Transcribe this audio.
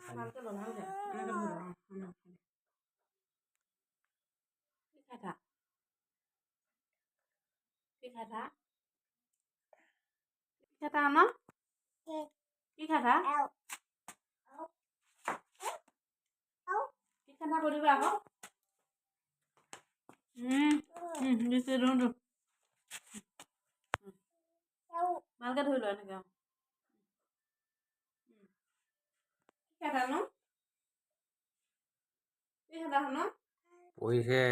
ভালকে ল ভালকে এনেকে ধৰি ল কি খাই থাক কি খাই থাক ন কি খাই থাক কি খাই থাক কৰিবা আকৌ দিছে ধৰো ভালকে ধৰি ল এনেকে কি খাই থাক ন কি খাই থাক ন পঢ়িছে